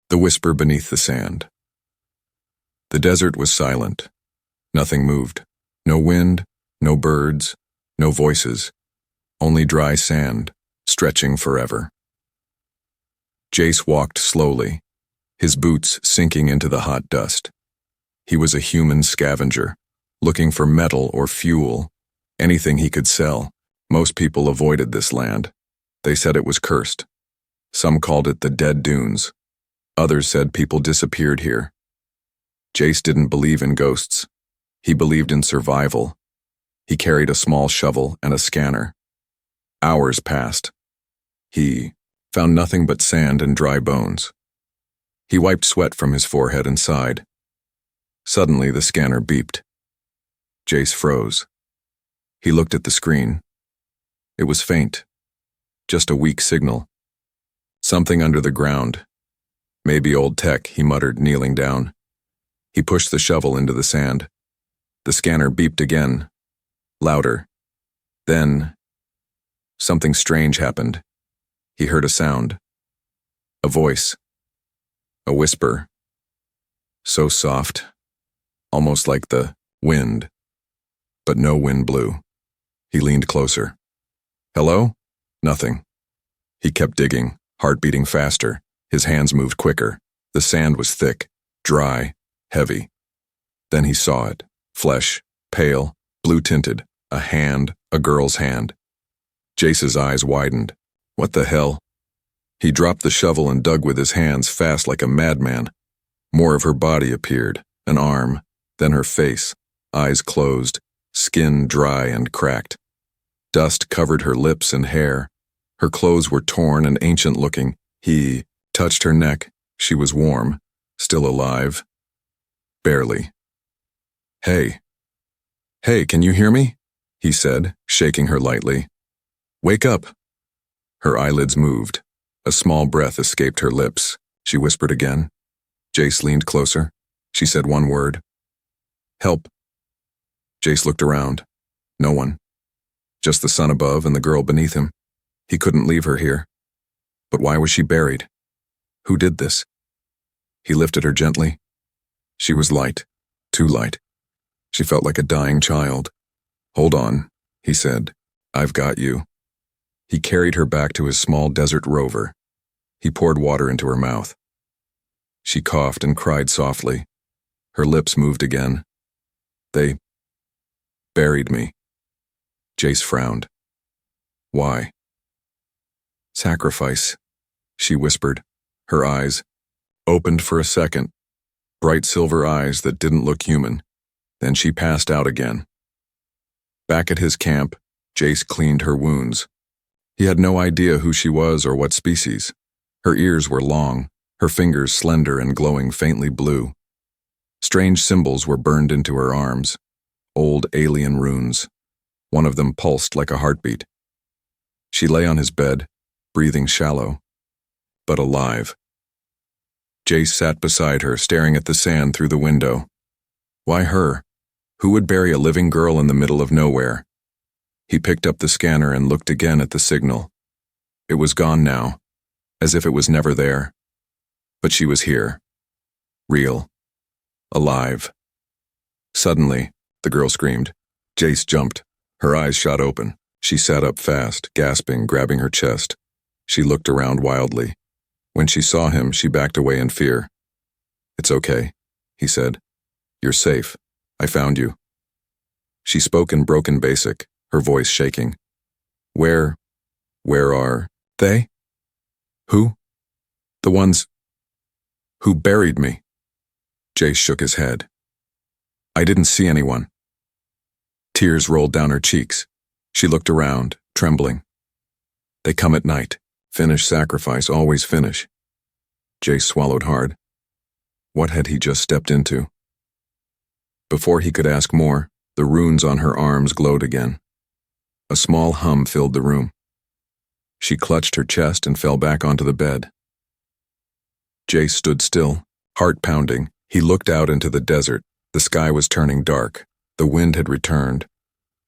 The whisper beneath the sand. The desert was silent. Nothing moved. No wind, no birds, no voices. Only dry sand, stretching forever. Jace walked slowly, his boots sinking into the hot dust. He was a human scavenger, looking for metal or fuel, anything he could sell. Most people avoided this land. They said it was cursed. Some called it the Dead Dunes. Others said people disappeared here. Jace didn't believe in ghosts. He believed in survival. He carried a small shovel and a scanner. Hours passed. He found nothing but sand and dry bones. He wiped sweat from his forehead and sighed. Suddenly, the scanner beeped. Jace froze. He looked at the screen. It was faint. Just a weak signal. Something under the ground. Maybe old tech, he muttered, kneeling down. He pushed the shovel into the sand. The scanner beeped again. Louder. Then, something strange happened. He heard a sound. A voice. A whisper. So soft. Almost like the wind. But no wind blew. He leaned closer. Hello? Nothing. He kept digging, heart beating faster. His hands moved quicker. The sand was thick, dry, heavy. Then he saw it. Flesh, pale, blue-tinted. A hand, a girl's hand. Jace's eyes widened. What the hell? He dropped the shovel and dug with his hands fast like a madman. More of her body appeared, an arm, then her face, eyes closed, skin dry and cracked. Dust covered her lips and hair. Her clothes were torn and ancient-looking. He touched her neck. She was warm, still alive. Barely. Hey. Hey, can you hear me? He said, shaking her lightly. Wake up. Her eyelids moved. A small breath escaped her lips. She whispered again. Jace leaned closer. She said one word. Help. Jace looked around. No one. Just the sun above and the girl beneath him. He couldn't leave her here. But why was she buried? Who did this? He lifted her gently. She was light. Too light. She felt like a dying child. Hold on, he said. I've got you. He carried her back to his small desert rover. He poured water into her mouth. She coughed and cried softly. Her lips moved again. They buried me. Jace frowned. Why? Sacrifice, she whispered. Her eyes opened for a second, bright silver eyes that didn't look human. Then she passed out again. Back at his camp, Jace cleaned her wounds. He had no idea who she was or what species. Her ears were long, her fingers slender and glowing faintly blue. Strange symbols were burned into her arms, old alien runes. One of them pulsed like a heartbeat. She lay on his bed, breathing shallow, but alive. Jace sat beside her, staring at the sand through the window. Why her? Who would bury a living girl in the middle of nowhere? He picked up the scanner and looked again at the signal. It was gone now, as if it was never there. But she was here. Real. Alive. Suddenly, the girl screamed. Jace jumped. Her eyes shot open. She sat up fast, gasping, grabbing her chest. She looked around wildly. When she saw him, she backed away in fear. It's okay, he said. You're safe. I found you. She spoke in broken basic, her voice shaking. Where are they? Who? The ones who buried me. Jace shook his head. I didn't see anyone. Tears rolled down her cheeks. She looked around, trembling. They come at night. Finish sacrifice, always finish. Jace swallowed hard. What had he just stepped into? Before he could ask more, the runes on her arms glowed again. A small hum filled the room. She clutched her chest and fell back onto the bed. Jace stood still, heart pounding. He looked out into the desert. The sky was turning dark. The wind had returned.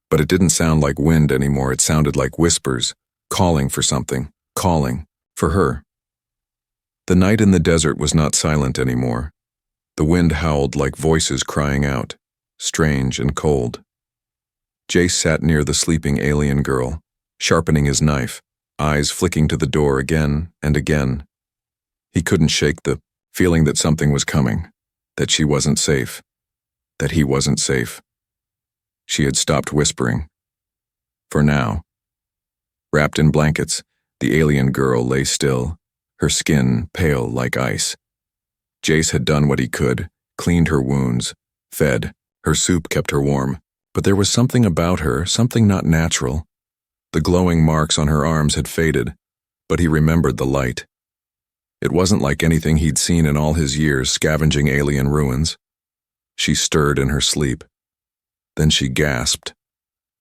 But it didn't sound like wind anymore. It sounded like whispers, calling for something, calling for her. The night in the desert was not silent anymore. The wind howled like voices crying out, strange and cold. Jace sat near the sleeping alien girl, sharpening his knife, eyes flicking to the door again and again. He couldn't shake the feeling that something was coming, that she wasn't safe, that he wasn't safe. She had stopped whispering. For now. Wrapped in blankets, the alien girl lay still, her skin pale like ice. Jace had done what he could, cleaned her wounds, fed. Her soup kept her warm, but there was something about her, something not natural. The glowing marks on her arms had faded, but he remembered the light. It wasn't like anything he'd seen in all his years scavenging alien ruins. She stirred in her sleep. Then she gasped.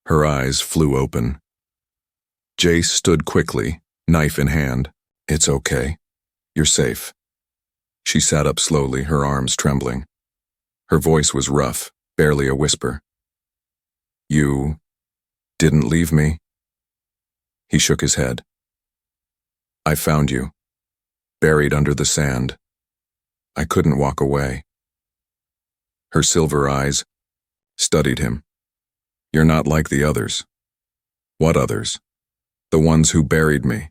Her eyes flew open. Jace stood quickly, knife in hand. It's okay. You're safe. She sat up slowly, her arms trembling. Her voice was rough, barely a whisper. You didn't leave me? He shook his head. I found you, buried under the sand. I couldn't walk away. Her silver eyes studied him. You're not like the others. What others? The ones who buried me.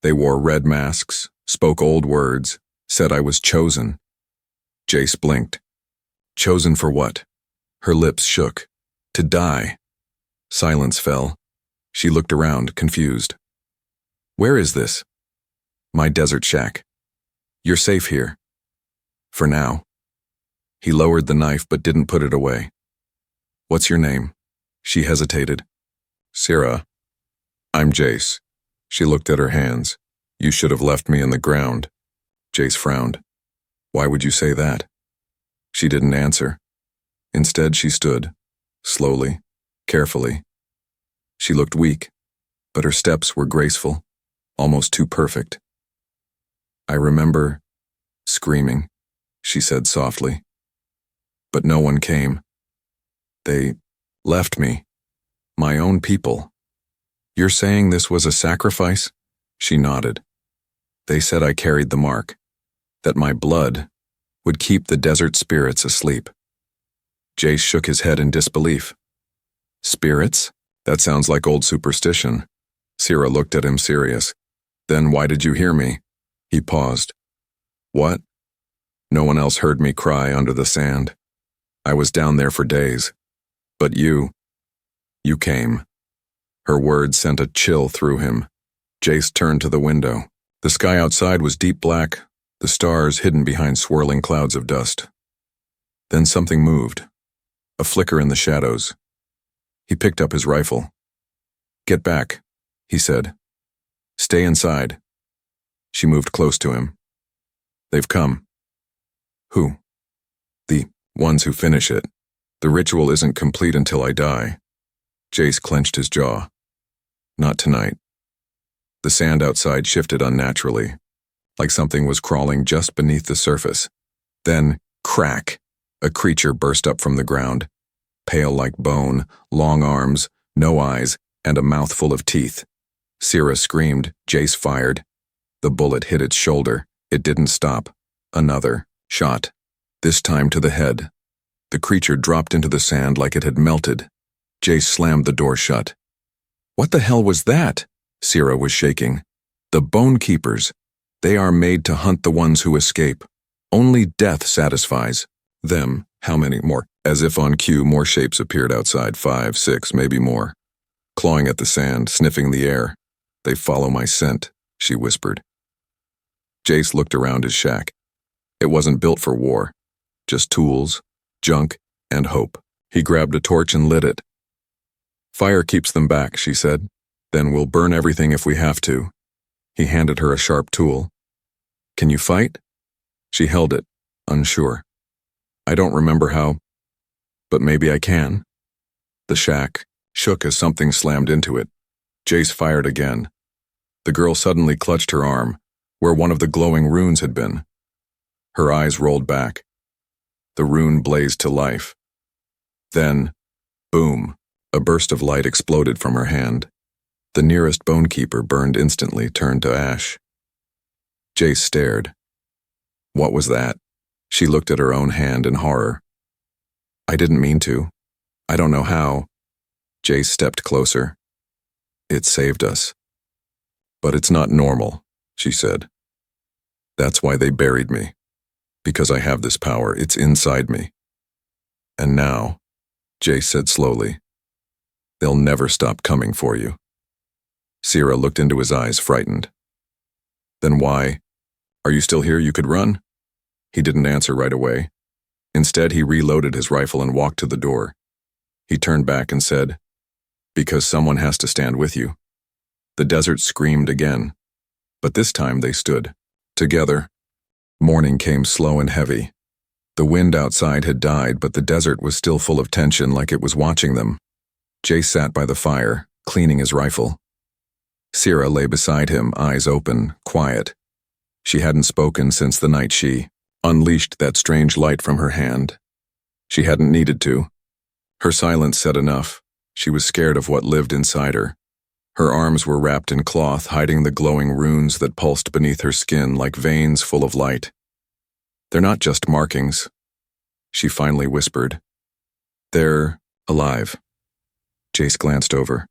They wore red masks, spoke old words, said I was chosen. Jace blinked. Chosen for what? Her lips shook. To die. Silence fell. She looked around, confused. Where is this? My desert shack. You're safe here. For now. He lowered the knife but didn't put it away. What's your name? She hesitated. Syrah. I'm Jace. She looked at her hands. You should have left me in the ground. Jace frowned. Why would you say that? She didn't answer. Instead, she stood, slowly, carefully. She looked weak, but her steps were graceful, almost too perfect. I remember screaming, she said softly. But no one came. They left me, my own people. You're saying this was a sacrifice? She nodded. They said I carried the mark, that my blood would keep the desert spirits asleep. Jace shook his head in disbelief. Spirits? That sounds like old superstition. Syrah looked at him serious. Then why did you hear me? He paused. What? No one else heard me cry under the sand. I was down there for days. But you came. Her words sent a chill through him. Jace turned to the window. The sky outside was deep black, the stars hidden behind swirling clouds of dust. Then something moved, a flicker in the shadows. He picked up his rifle. Get back, he said. Stay inside. She moved close to him. They've come. Who? The ones who finish it. The ritual isn't complete until I die. Jace clenched his jaw. Not tonight. The sand outside shifted unnaturally, like something was crawling just beneath the surface. Then, crack, a creature burst up from the ground, pale like bone, long arms, no eyes, and a mouthful of teeth. Syrah screamed, Jace fired. The bullet hit its shoulder. It didn't stop. Another shot, this time to the head. The creature dropped into the sand like it had melted. Jace slammed the door shut. What the hell was that? Syrah was shaking. The Bone Keepers. They are made to hunt the ones who escape. Only death satisfies them. How many more? As if on cue, more shapes appeared outside, 5, 6, maybe more. Clawing at the sand, sniffing the air. They follow my scent, she whispered. Jace looked around his shack. It wasn't built for war. Just tools, junk, and hope. He grabbed a torch and lit it. Fire keeps them back, she said. Then we'll burn everything if we have to. He handed her a sharp tool. Can you fight? She held it, unsure. I don't remember how, but maybe I can. The shack shook as something slammed into it. Jace fired again. The girl suddenly clutched her arm, where one of the glowing runes had been. Her eyes rolled back. The rune blazed to life. Then, boom, a burst of light exploded from her hand. The nearest bone keeper burned instantly, turned to ash. Jace stared, What was that? She looked at her own hand in horror. I didn't mean to. I don't know how. Jace stepped closer. It saved us. But it's not normal, she said. That's why they buried me. Because I have this power, it's inside me. And now, Jace said slowly, they'll never stop coming for you. Sierra looked into his eyes, frightened. Then why? Are you still here? You could run? He didn't answer right away. Instead, he reloaded his rifle and walked to the door. He turned back and said, because someone has to stand with you. The desert screamed again, but this time they stood, together. Morning came slow and heavy. The wind outside had died, but the desert was still full of tension, like it was watching them. Jace sat by the fire, cleaning his rifle. Sierra lay beside him, eyes open, quiet. She hadn't spoken since the night she unleashed that strange light from her hand. She hadn't needed to. Her silence said enough. She was scared of what lived inside her. Her arms were wrapped in cloth, hiding the glowing runes that pulsed beneath her skin like veins full of light. They're not just markings, she finally whispered. They're alive. Jace glanced over.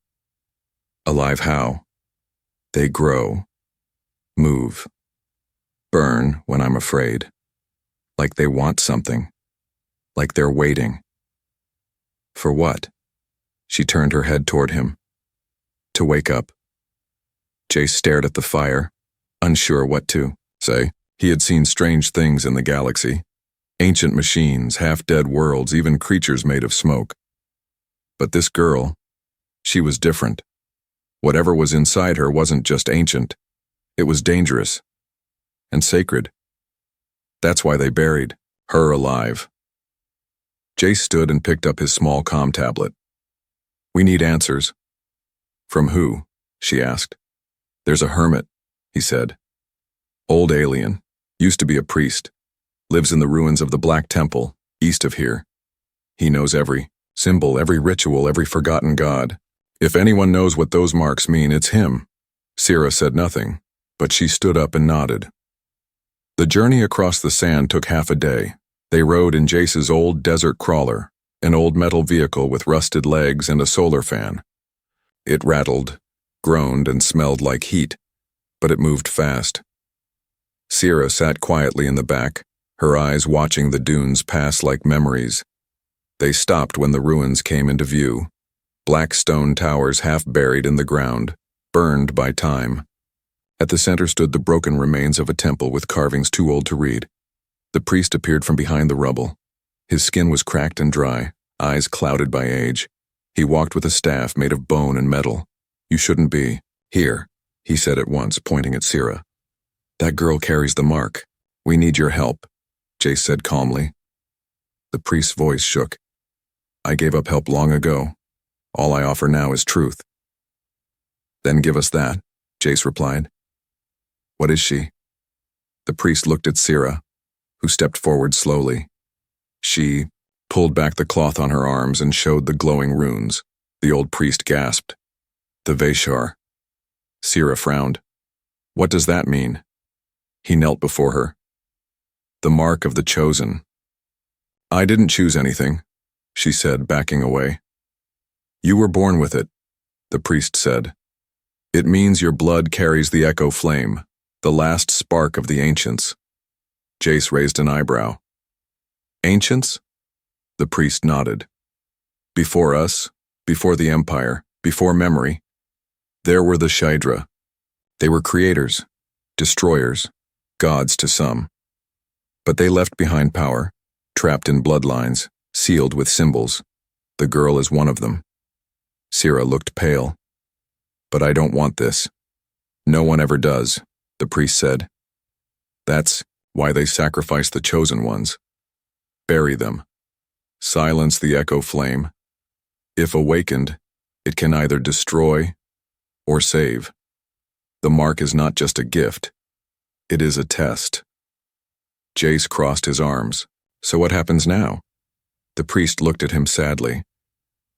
Alive how? They grow, move, burn when I'm afraid. Like they want something. Like they're waiting. For what? She turned her head toward him. To wake up. Jace stared at the fire, unsure what to say. He had seen strange things in the galaxy. Ancient machines, half-dead worlds, even creatures made of smoke. But this girl, she was different. Whatever was inside her wasn't just ancient. It was dangerous. And sacred. That's why they buried her alive. Jace stood and picked up his small comm tablet. We need answers. From who? She asked. There's a hermit, he said. Old alien. Used to be a priest. Lives in the ruins of the Black Temple, east of here. He knows every symbol, every ritual, every forgotten god. If anyone knows what those marks mean, it's him. Sierra said nothing, but she stood up and nodded. The journey across the sand took half a day. They rode in Jace's old desert crawler, an old metal vehicle with rusted legs and a solar fan. It rattled, groaned, and smelled like heat, but it moved fast. Sierra sat quietly in the back, her eyes watching the dunes pass like memories. They stopped when the ruins came into view, black stone towers half buried in the ground, burned by time. At the center stood the broken remains of a temple with carvings too old to read. The priest appeared from behind the rubble. His skin was cracked and dry, eyes clouded by age. He walked with a staff made of bone and metal. You shouldn't be here, he said at once, pointing at Sierra. That girl carries the mark. We need your help, Jace said calmly. The priest's voice shook. I gave up help long ago. All I offer now is truth. Then give us that, Jace replied. What is she? The priest looked at Sierra, who stepped forward slowly. She pulled back the cloth on her arms and showed the glowing runes. The old priest gasped. The Veshar. Sierra frowned. What does that mean? He knelt before her. The mark of the chosen. I didn't choose anything, she said, backing away. You were born with it, the priest said. It means your blood carries the echo flame, the last spark of the ancients. Jace raised an eyebrow. Ancients? The priest nodded. Before us, before the Empire, before memory, there were the Shaidra. They were creators, destroyers, gods to some. But they left behind power, trapped in bloodlines, sealed with symbols. The girl is one of them. Sierra looked pale. But I don't want this. No one ever does, the priest said. That's why they sacrifice the chosen ones. Bury them. Silence the echo flame. If awakened, it can either destroy or save. The mark is not just a gift. It is a test. Jace crossed his arms. So what happens now? The priest looked at him sadly.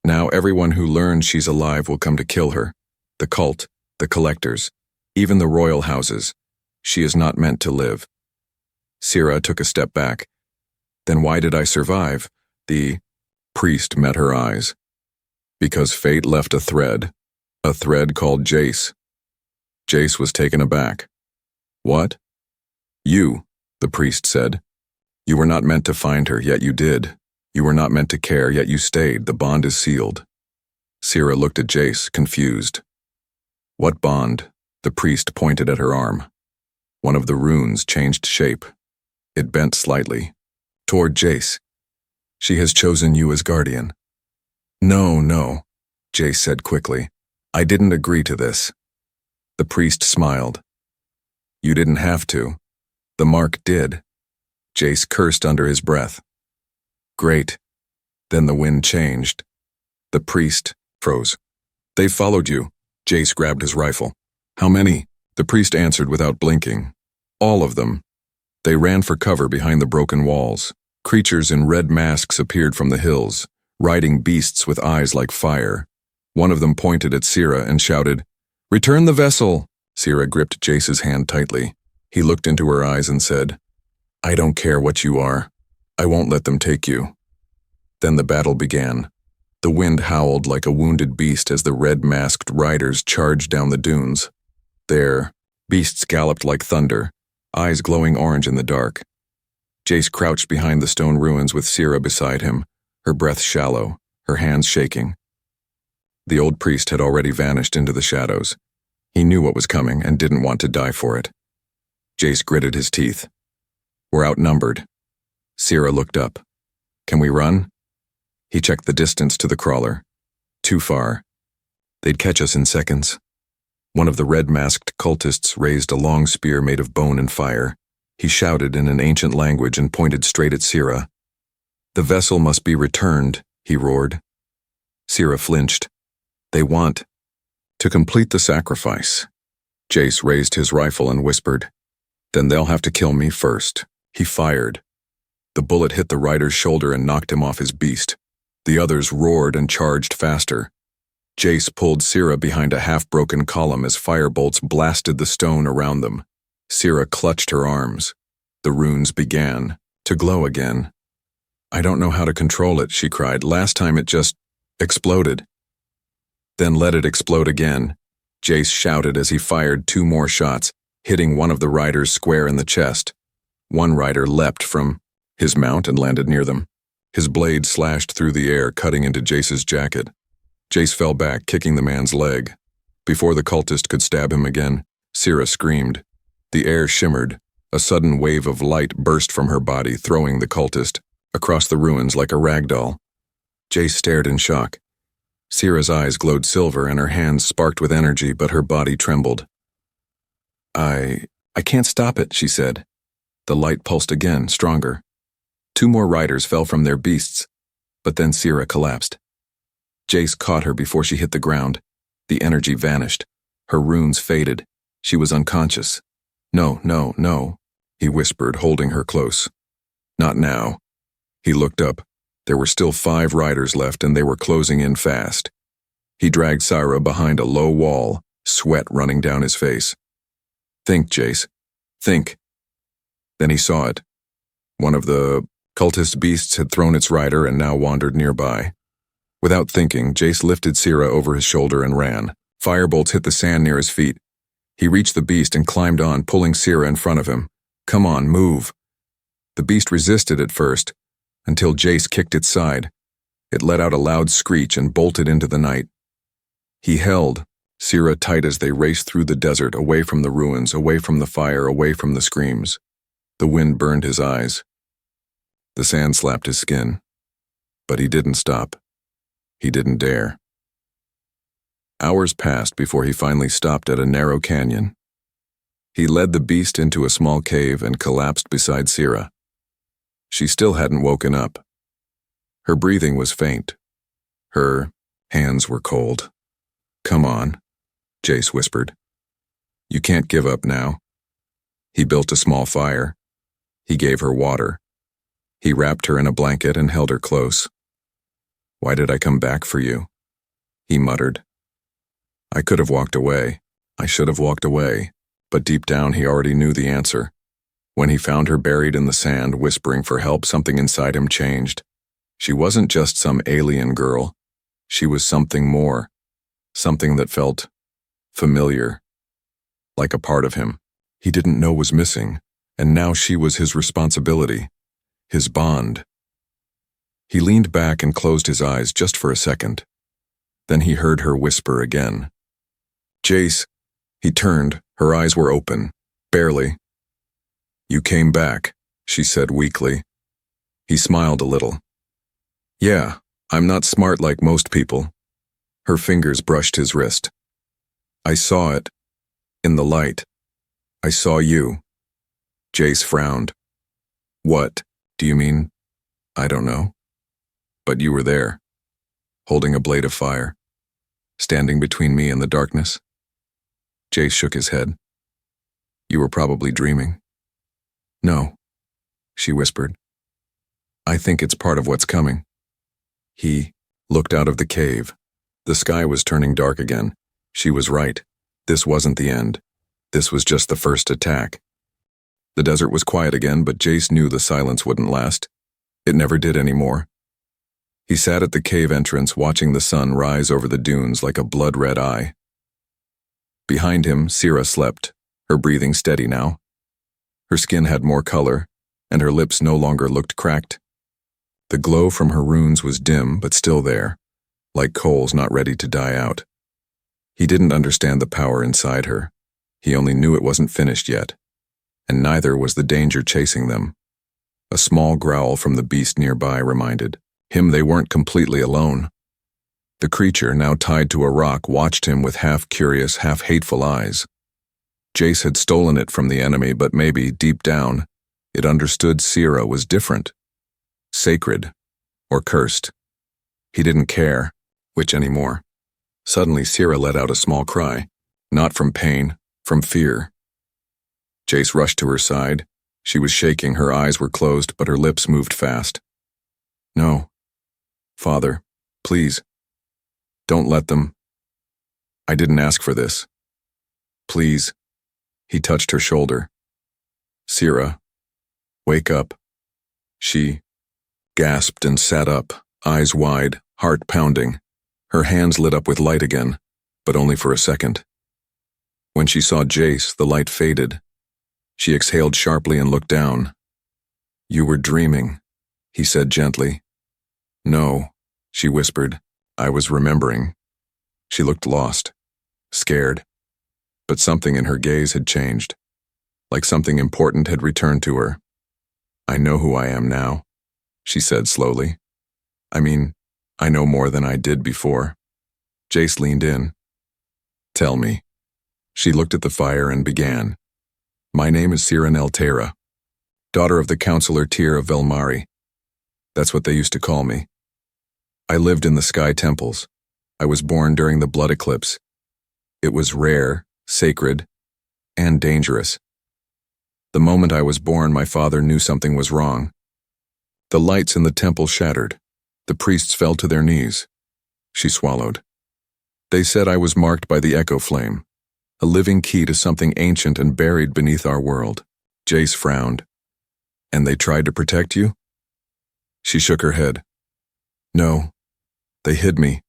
Now everyone who learns she's alive will come to kill her. The cult, the collectors, even the royal houses. She is not meant to live. Sira took a step back. Then why did I survive? The priest met her eyes. Because fate left a thread called Jace. Jace was taken aback. What? You, the priest said. You were not meant to find her, yet you did. You were not meant to care, yet you stayed. The bond is sealed. Sira looked at Jace, confused. What bond? The priest pointed at her arm. One of the runes changed shape. It bent slightly. Toward Jace. She has chosen you as guardian. No, Jace said quickly. I didn't agree to this. The priest smiled. You didn't have to. The mark did. Jace cursed under his breath. Great. Then the wind changed. The priest froze. They followed you. Jace grabbed his rifle. How many? The priest answered without blinking. All of them. They ran for cover behind the broken walls. Creatures in red masks appeared from the hills, riding beasts with eyes like fire. One of them pointed at Sira and shouted, "Return the vessel!" Sira gripped Jace's hand tightly. He looked into her eyes and said, I don't care what you are. I won't let them take you. Then the battle began. The wind howled like a wounded beast as the red-masked riders charged down the dunes. There, beasts galloped like thunder, eyes glowing orange in the dark. Jace crouched behind the stone ruins with Sira beside him, her breath shallow, her hands shaking. The old priest had already vanished into the shadows. He knew what was coming and didn't want to die for it. Jace gritted his teeth. We're outnumbered. Sira looked up. Can we run? He checked the distance to the crawler. Too far. They'd catch us in seconds. One of the red-masked cultists raised a long spear made of bone and fire. He shouted in an ancient language and pointed straight at Sira. The vessel must be returned, he roared. Sira flinched. They want to complete the sacrifice. Jace raised his rifle and whispered, Then they'll have to kill me first. He fired. The bullet hit the rider's shoulder and knocked him off his beast. The others roared and charged faster. Jace pulled Sira behind a half-broken column as firebolts blasted the stone around them. Sira clutched her arms. The runes began to glow again. I don't know how to control it, she cried. Last time it just exploded. Then let it explode again. Jace shouted as he fired 2 more shots, hitting one of the riders square in the chest. One rider leapt from his mount and landed near them. His blade slashed through the air, cutting into Jace's jacket. Jace fell back, kicking the man's leg. Before the cultist could stab him again, Sira screamed. The air shimmered. A sudden wave of light burst from her body, throwing the cultist across the ruins like a rag doll. Jace stared in shock. Sira's eyes glowed silver and her hands sparked with energy, but her body trembled. I can't stop it, she said. The light pulsed again, stronger. 2 more riders fell from their beasts, but then Sira collapsed. Jace caught her before she hit the ground. The energy vanished. Her runes faded. She was unconscious. No, he whispered, holding her close. Not now. He looked up. There were still 5 riders left, and they were closing in fast. He dragged Sira behind a low wall, sweat running down his face. Think, Jace. Think. Then he saw it. One of the cultist beasts had thrown its rider and now wandered nearby. Without thinking, Jace lifted Sira over his shoulder and ran. Firebolts hit the sand near his feet. He reached the beast and climbed on, pulling Sira in front of him. Come on, move. The beast resisted at first, until Jace kicked its side. It let out a loud screech and bolted into the night. He held Sira tight as they raced through the desert, away from the ruins, away from the fire, away from the screams. The wind burned his eyes. The sand slapped his skin. But he didn't stop. He didn't dare. Hours passed before he finally stopped at a narrow canyon. He led the beast into a small cave and collapsed beside Sira. She still hadn't woken up. Her breathing was faint. Her hands were cold. Come on, Jace whispered. You can't give up now. He built a small fire. He gave her water. He wrapped her in a blanket and held her close. Why did I come back for you? He muttered. I could have walked away. I should have walked away. But deep down he already knew the answer. When he found her buried in the sand, whispering for help, something inside him changed. She wasn't just some alien girl. She was something more, something that felt familiar, like a part of him he didn't know was missing, and now she was his responsibility, his bond. He leaned back and closed his eyes just for a second. Then he heard her whisper again. "Jace." He turned. Her eyes were open, barely. "You came back," she said weakly. He smiled a little. "Yeah, I'm not smart like most people." Her fingers brushed his wrist. "I saw it. In the light. I saw you." Jace frowned. "What do you mean?" "I don't know. But you were there, holding a blade of fire, standing between me and the darkness." Jace shook his head. "You were probably dreaming." "No," she whispered. "I think it's part of what's coming." He looked out of the cave. The sky was turning dark again. She was right. This wasn't the end. This was just the first attack. The desert was quiet again, but Jace knew the silence wouldn't last. It never did anymore. He sat at the cave entrance, watching the sun rise over the dunes like a blood-red eye. Behind him, Sira slept, her breathing steady now. Her skin had more color, and her lips no longer looked cracked. The glow from her runes was dim, but still there, like coals not ready to die out. He didn't understand the power inside her. He only knew it wasn't finished yet, and neither was the danger chasing them. A small growl from the beast nearby reminded him they weren't completely alone. The creature, now tied to a rock, watched him with half-curious, half-hateful eyes. Jace had stolen it from the enemy, but maybe, deep down, it understood Sira was different. Sacred, or cursed. He didn't care which anymore. Suddenly, Sira let out a small cry, not from pain, from fear. Jace rushed to her side. She was shaking, her eyes were closed, but her lips moved fast. "No. Father, please. Don't let them. I didn't ask for this. Please." He touched her shoulder. "Sira, wake up." She gasped and sat up, eyes wide, heart pounding. Her hands lit up with light again, but only for a second. When she saw Jace, the light faded. She exhaled sharply and looked down. "You were dreaming," he said gently. "No," she whispered. "I was remembering." She looked lost, scared, but something in her gaze had changed, like something important had returned to her. "I know who I am now," she said slowly. I know more than I did before." Jace leaned in. "Tell me." She looked at the fire and began. "My name is Sira Neltera, daughter of the Councillor Tyr of Velmari. That's what they used to call me. I lived in the Sky Temples. I was born during the Blood Eclipse. It was rare, sacred, and dangerous. The moment I was born, my father knew something was wrong. The lights in the temple shattered. The priests fell to their knees." She swallowed. "They said I was marked by the echo flame, a living key to something ancient and buried beneath our world." Jace frowned. "And they tried to protect you?" She shook her head. "No. They hid me,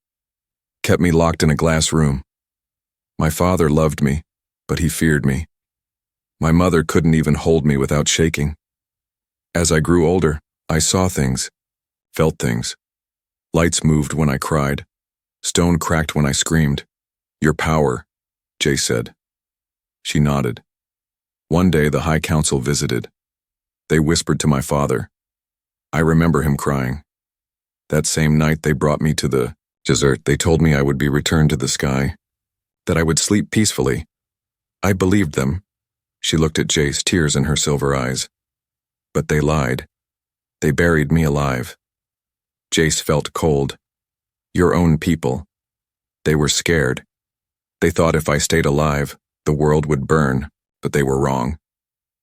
kept me locked in a glass room. My father loved me, but he feared me. My mother couldn't even hold me without shaking. As I grew older, I saw things, felt things. Lights moved when I cried. Stone cracked when I screamed. Your power," Jace said. She nodded. "One day the High Council visited. They whispered to my father. I remember him crying. That same night they brought me to the desert. They told me I would be returned to the sky, that I would sleep peacefully. I believed them." She looked at Jace, tears in her silver eyes. "But they lied. They buried me alive." Jace felt cold. "Your own people. They were scared. They thought if I stayed alive, the world would burn, but they were wrong.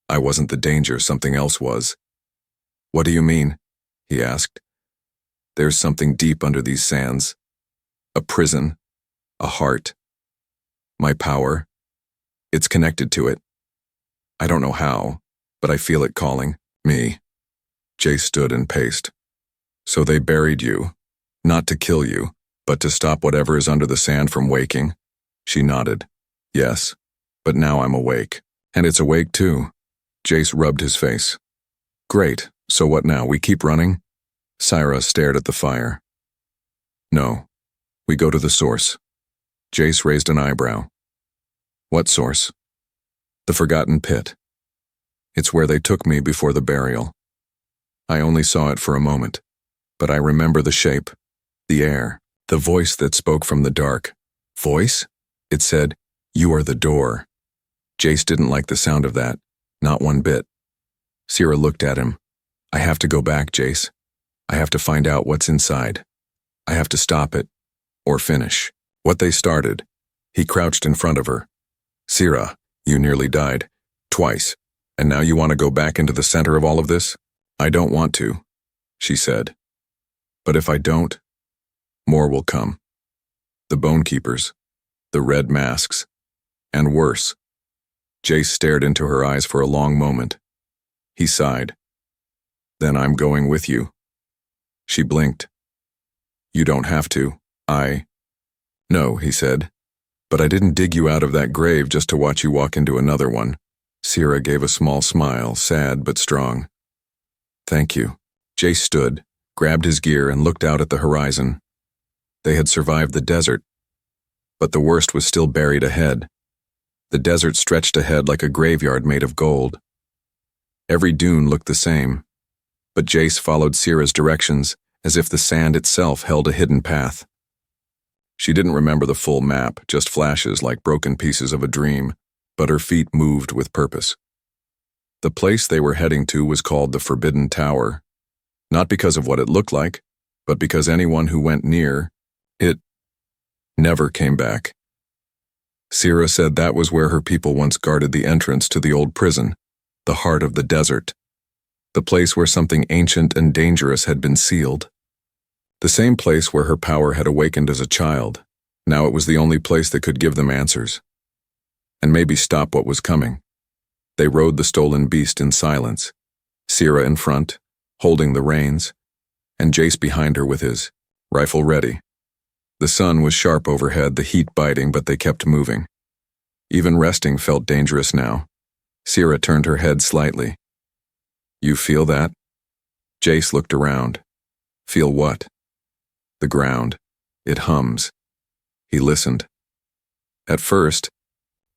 I wasn't the danger, something else was." "What do you mean?" he asked. "There's something deep under these sands. A prison. A heart. My power. It's connected to it. I don't know how, but I feel it calling me. Jace stood and paced. So they buried you, not to kill you, but to stop whatever is under the sand from waking? She nodded. Yes, but now I'm awake. And it's awake too. Jace rubbed his face. Great, so what now, we keep running? Syra stared at the fire. No, we go to the source. Jace raised an eyebrow. What source? The Forgotten Pit. It's where they took me before the burial. I only saw it for a moment, but I remember the shape, the air, the voice that spoke from the dark. Voice? It said, "You are the door." Jace didn't like the sound of that, not one bit. Syra looked at him. I have to go back, Jace. I have to find out what's inside. I have to stop it, or finish what they started. He crouched in front of her. Syra, you nearly died, twice, and now you want to go back into the center of all of this? I don't want to, she said. But if I don't, more will come. The Bone Keepers, the red masks, and worse. Jace stared into her eyes for a long moment. He sighed. Then I'm going with you. She blinked. You don't have to. No, he said. But I didn't dig you out of that grave just to watch you walk into another one. Syra gave a small smile, sad but strong. Thank you. Jace stood, grabbed his gear, and looked out at the horizon. They had survived the desert, but the worst was still buried ahead. The desert stretched ahead like a graveyard made of gold. Every dune looked the same, but Jace followed Syra's directions as if the sand itself held a hidden path. She didn't remember the full map, just flashes like broken pieces of a dream, but her feet moved with purpose. The place they were heading to was called the Forbidden Tower, not because of what it looked like, but because anyone who went near it never came back. Syra said that was where her people once guarded the entrance to the old prison, the heart of the desert, the place where something ancient and dangerous had been sealed. The same place where her power had awakened as a child. Now it was the only place that could give them answers, and maybe stop what was coming. They rode the stolen beast in silence, Syra in front, holding the reins, and Jace behind her with his rifle ready. The sun was sharp overhead, the heat biting, but they kept moving. Even resting felt dangerous now. Syra turned her head slightly. You feel that? Jace looked around. Feel what? The ground. It hums. He listened. At first,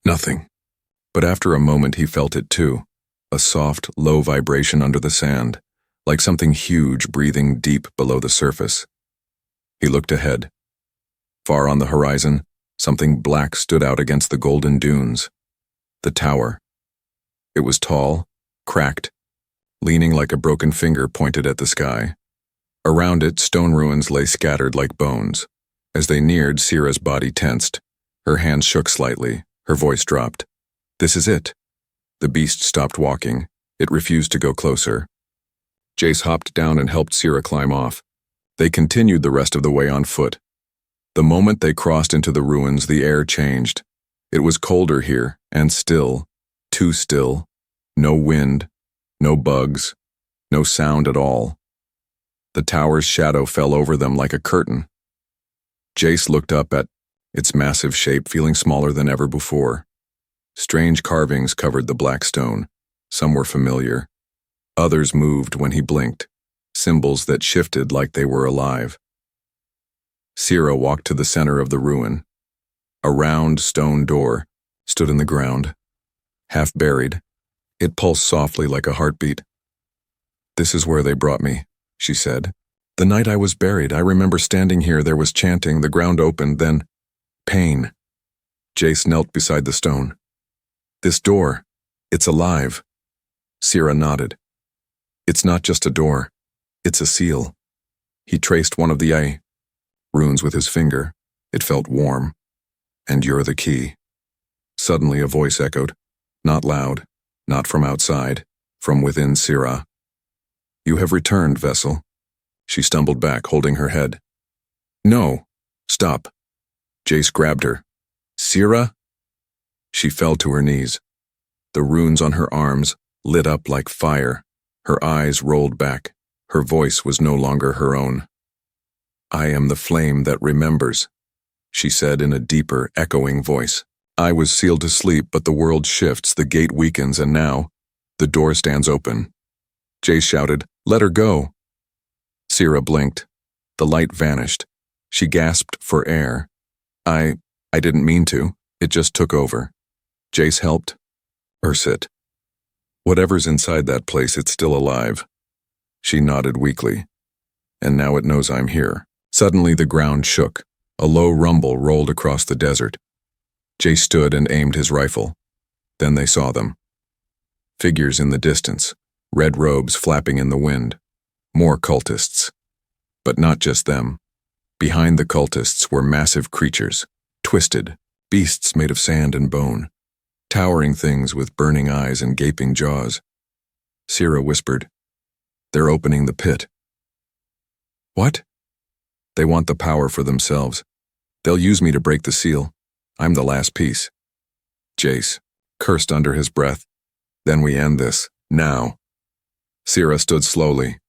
nothing. But after a moment he felt it too, a soft, low vibration under the sand, like something huge breathing deep below the surface. He looked ahead. Far on the horizon, something black stood out against the golden dunes. The tower. It was tall, cracked, leaning like a broken finger pointed at the sky. Around it, stone ruins lay scattered like bones. As they neared, Syra's body tensed. Her hands shook slightly, her voice dropped. This is it. The beast stopped walking. It refused to go closer. Jace hopped down and helped Syra climb off. They continued the rest of the way on foot. The moment they crossed into the ruins, the air changed. It was colder here, and still, too still. No wind, no bugs, no sound at all. The tower's shadow fell over them like a curtain. Jace looked up at its massive shape, feeling smaller than ever before. Strange carvings covered the black stone. Some were familiar. Others moved when he blinked, symbols that shifted like they were alive. Syra walked to the center of the ruin. A round stone door stood in the ground, half buried. It pulsed softly like a heartbeat. This is where they brought me, she said. The night I was buried, I remember standing here, there was chanting, the ground opened, then pain. Jace knelt beside the stone. This door, it's alive. Syra nodded. It's not just a door, it's a seal. He traced one of the runes with his finger. It felt warm. And you're the key. Suddenly a voice echoed, not loud, not from outside, from within Syra. You have returned, vessel. She stumbled back, holding her head. No, stop. Jace grabbed her. Syra? She fell to her knees. The runes on her arms, lit up like fire. Her eyes rolled back. Her voice was no longer her own. "I am the flame that remembers," she said in a deeper, echoing voice. "I was sealed to sleep, but the world shifts, the gate weakens, and now the door stands open." Jace shouted, "Let her go!" Sira blinked. The light vanished. She gasped for air. I didn't mean to. It just took over." Jace helped. "Ursit. Whatever's inside that place, it's still alive." She nodded weakly. "And now it knows I'm here." Suddenly the ground shook. A low rumble rolled across the desert. Jace stood and aimed his rifle. Then they saw them. Figures in the distance, red robes flapping in the wind. More cultists. But not just them. Behind the cultists were massive creatures, twisted, beasts made of sand and bone, towering things with burning eyes and gaping jaws. Sira whispered, "They're opening the pit." "What?" "They want the power for themselves. They'll use me to break the seal. I'm the last piece." Jace cursed under his breath. "Then we end this, now." Sira stood slowly.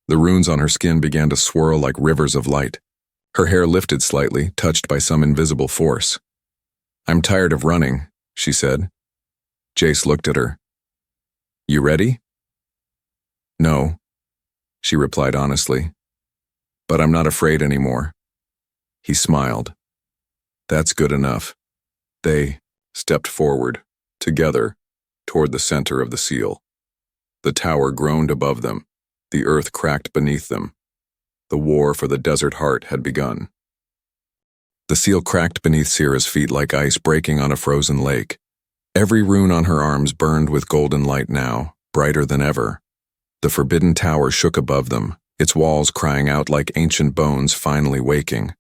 The runes on her skin began to swirl like rivers of light. Her hair lifted slightly, touched by some invisible force. "I'm tired of running," she said. Jace looked at her. "You ready?" "No," she replied honestly. "But I'm not afraid anymore." He smiled. "That's good enough." They stepped forward, together, toward the center of the seal. The tower groaned above them. The earth cracked beneath them. The war for the desert heart had begun. The seal cracked beneath Sira's feet like ice breaking on a frozen lake. Every rune on her arms burned with golden light now, brighter than ever. The forbidden tower shook above them, its walls crying out like ancient bones finally waking.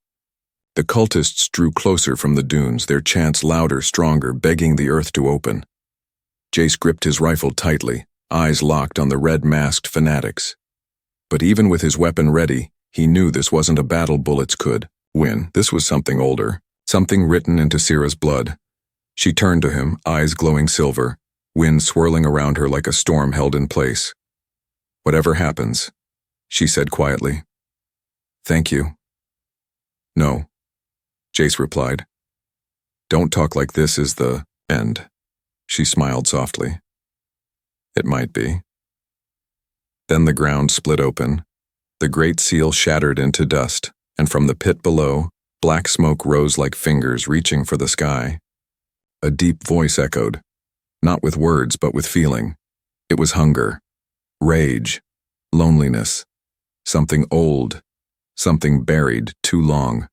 The cultists drew closer from the dunes, their chants louder, stronger, begging the earth to open. Jace gripped his rifle tightly, eyes locked on the red-masked fanatics. But even with his weapon ready, he knew this wasn't a battle bullets could win. This was something older, something written into Sira's blood. She turned to him, eyes glowing silver, wind swirling around her like a storm held in place. "Whatever happens," she said quietly. "Thank you." "No," Jace replied. "Don't talk like this is the end." She smiled softly. "It might be." Then the ground split open. The great seal shattered into dust, and from the pit below, black smoke rose like fingers reaching for the sky. A deep voice echoed, not with words but with feeling. It was hunger, rage, loneliness, something old, something buried too long.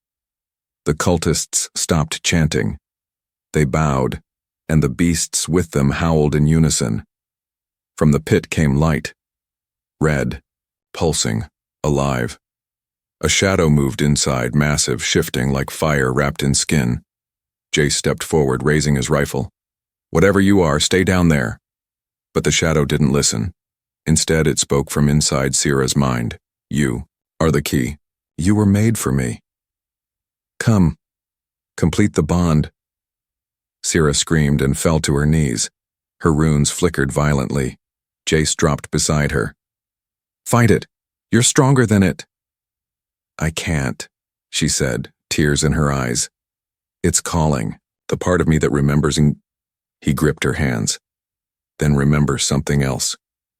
The cultists stopped chanting. They bowed, and the beasts with them howled in unison. From the pit came light, red, pulsing, alive. A shadow moved inside, massive, shifting like fire wrapped in skin. Jace stepped forward, raising his rifle. "Whatever you are, stay down there." But the shadow didn't listen. Instead, it spoke from inside Sira's mind. "You are the key. You were made for me. Come, complete the bond." Sira screamed and fell to her knees. Her runes flickered violently. Jace dropped beside her. "Fight it. You're stronger than it." "I can't," she said, tears in her eyes. "It's calling, the part of me that remembers." He gripped her hands. "Then remember something else.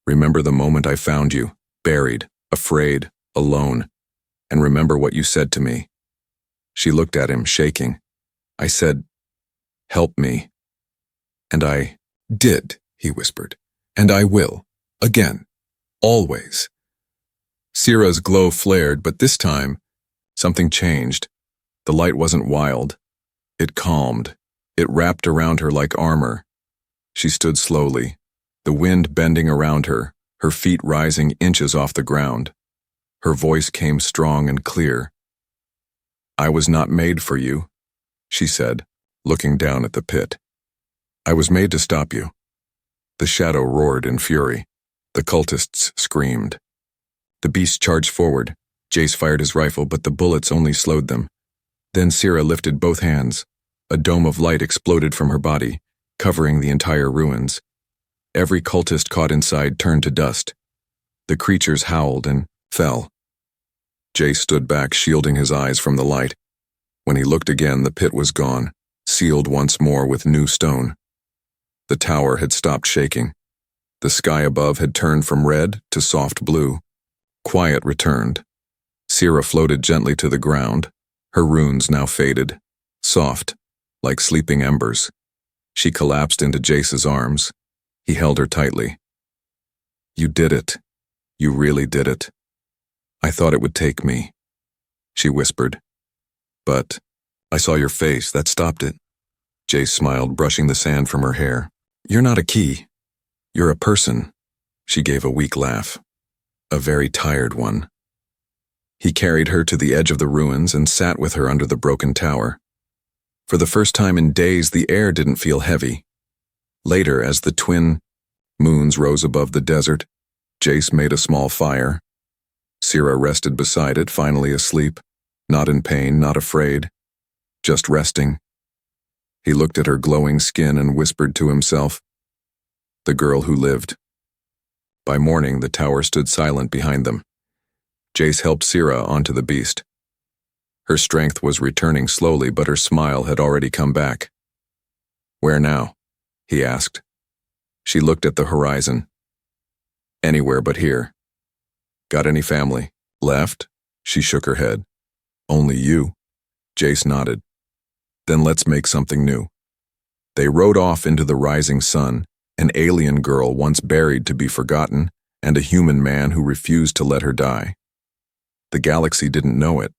Remember the moment I found you, buried, afraid, alone. And remember what you said to me." She looked at him, shaking. "I said, 'Help me.'" "And I did," he whispered. "And I will. Again. Always." Sira's glow flared, but this time, something changed. The light wasn't wild. It calmed. It wrapped around her like armor. She stood slowly, the wind bending around her, her feet rising inches off the ground. Her voice came strong and clear. "I was not made for you," she said, looking down at the pit. "I was made to stop you." The shadow roared in fury. The cultists screamed. The beast charged forward. Jace fired his rifle, but the bullets only slowed them. Then Sira lifted both hands. A dome of light exploded from her body, covering the entire ruins. Every cultist caught inside turned to dust. The creatures howled and fell. Jace stood back, shielding his eyes from the light. When he looked again, the pit was gone, sealed once more with new stone. The tower had stopped shaking. The sky above had turned from red to soft blue. Quiet returned. Sira floated gently to the ground, her runes now faded, soft, like sleeping embers. She collapsed into Jace's arms. He held her tightly. "You did it. You really did it. I thought it would take me," she whispered. "But I saw your face, that stopped it." Jace smiled, brushing the sand from her hair. "You're not a key. You're a person." She gave a weak laugh. A very tired one. He carried her to the edge of the ruins and sat with her under the broken tower. For the first time in days, the air didn't feel heavy. Later, as the twin moons rose above the desert, Jace made a small fire. Sira rested beside it, finally asleep, not in pain, not afraid, just resting. He looked at her glowing skin and whispered to himself, "The girl who lived." By morning, the tower stood silent behind them. Jace helped Sira onto the beast. Her strength was returning slowly, but her smile had already come back. "Where now?" he asked. She looked at the horizon. "Anywhere but here." "Got any family left?" She shook her head. "Only you." Jace nodded. "Then let's make something new." They rode off into the rising sun, an alien girl once buried to be forgotten, and a human man who refused to let her die. The galaxy didn't know it,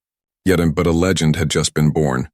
yet but a legend had just been born.